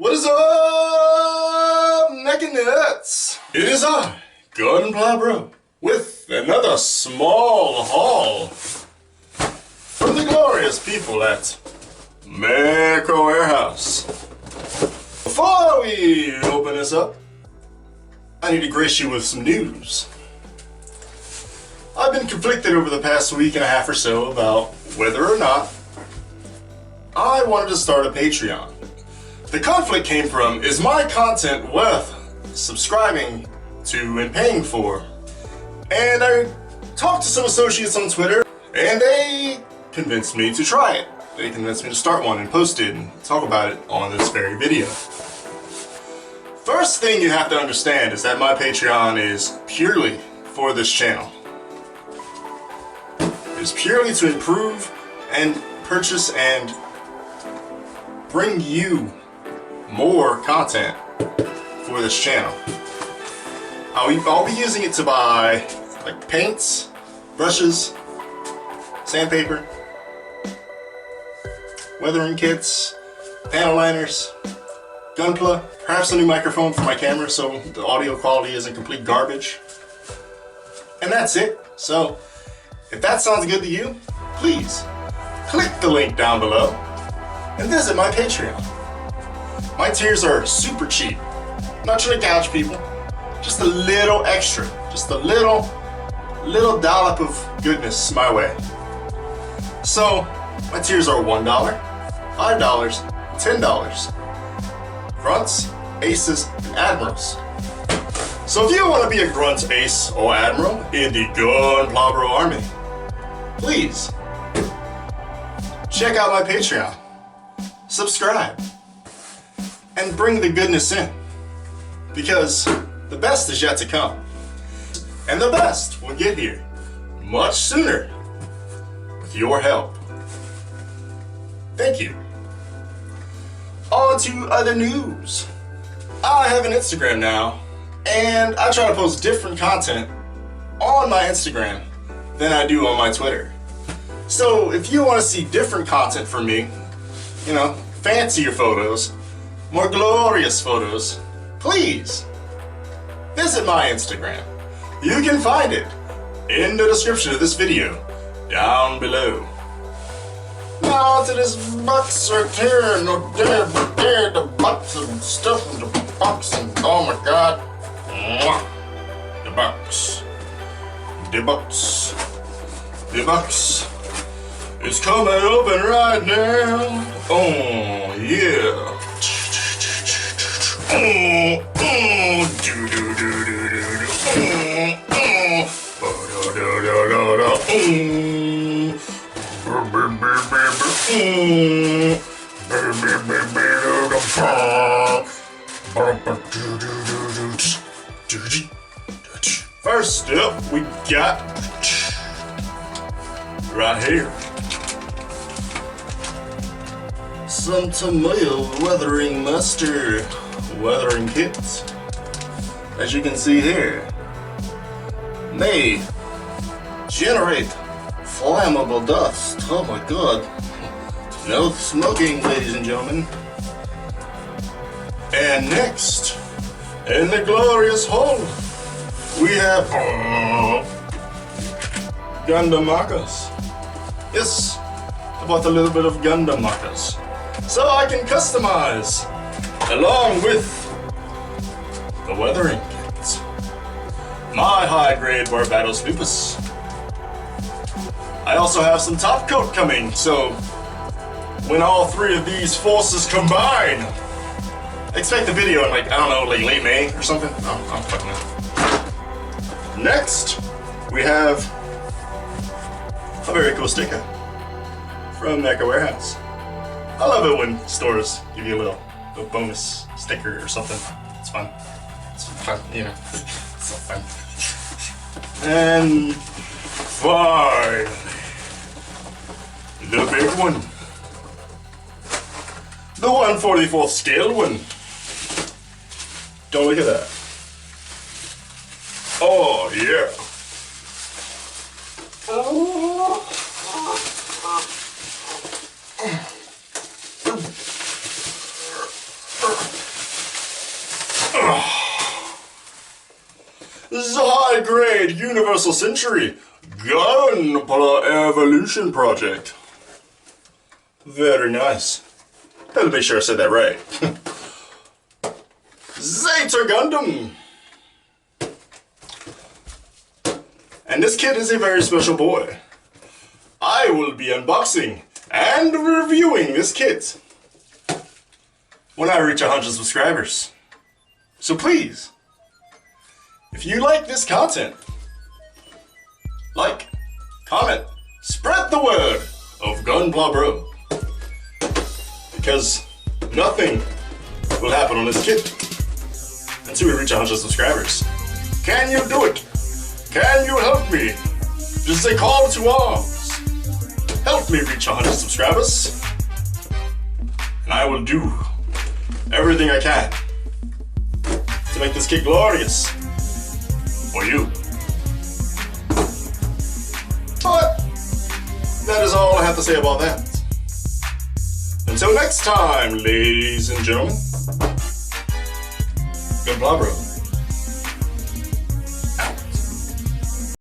What is up, Mecha Nuts? It is I, Gunpla Bro, with another small haul from the glorious people at Mechawarehouse. Before we open this up, I need to grace you with some news. I've been conflicted over the past week and a half or so about whether or not I wanted to start a Patreon. The conflict came from, is my content worth subscribing to and paying for? And I talked to some associates on Twitter, and they convinced me to try it. They convinced me to start one and post it and talk about it on this very video. First thing you have to understand is that my Patreon is purely for this channel. It is purely to improve and purchase and bring you more content for this channel. I'll be using it to buy like paints, brushes, sandpaper, weathering kits, panel liners, Gunpla, perhaps a new microphone for my camera so the audio quality isn't complete garbage. And that's it. So if that sounds good to you, please click the link down below and visit my Patreon. My tiers are super cheap. I'm not trying to gouge people. Just a little extra. Just a little dollop of goodness my way. So, my tiers are $1, $5, $10. Grunts, Aces, and Admirals. So if you want to be a Grunt, Ace, or Admiral in the Gunpla Bro Army, please check out my Patreon. Subscribe. And bring the goodness in, because the best is yet to come, and the best will get here much sooner with your help. Thank you. On to other news. I have an Instagram now, and I try to post different content on my Instagram than I do on my Twitter. So if you want to see different content from me, you know, fancier photos, more glorious photos, please visit my Instagram. You can find it in the description of this video down below. Now to this box right here, no there, but there, the box and stuff in the box, and oh my god, the box, the box, the box is coming open right now. Oh yeah. First up, we got right here some tomato weathering mustard weathering kits. As you can see here, they generate flammable dust. Oh my god. No smoking, ladies and gentlemen. And next, in the glorious hole, we have Gundam Makas. Yes, I bought a little bit of Gundam Makas, so I can customize along with the weathering kit my high-grade Barbados Lupus. I also have some top coat coming, so when all three of these forces combine, expect the video in like, I don't know, like late May or something. I'm fucking with. Next, we have a very cool sticker from Mechawarehouse. I love it when stores give you a little bonus sticker or something. It's fun. It's fun, you know. It's so fun. And finally, the big one. The 1/44th scale one. Don't look at that. Oh yeah. high-grade Universal Century Gunpla Evolution Project. Very nice. Let me make sure I said that right. Zeta Gundam. And this kit is a very special boy. I will be unboxing and reviewing this kit when I reach 100 subscribers. So please, if you like this content, like, comment, spread the word of Gunpla Bro. Because nothing will happen on this kit until we reach 100 subscribers. Can you do it? Can you help me? This is a call to arms. Help me reach 100 subscribers, and I will do everything I can to make this kit glorious for you. But that is all I have to say about that. Until next time, ladies and gentlemen, Gunpla Bro.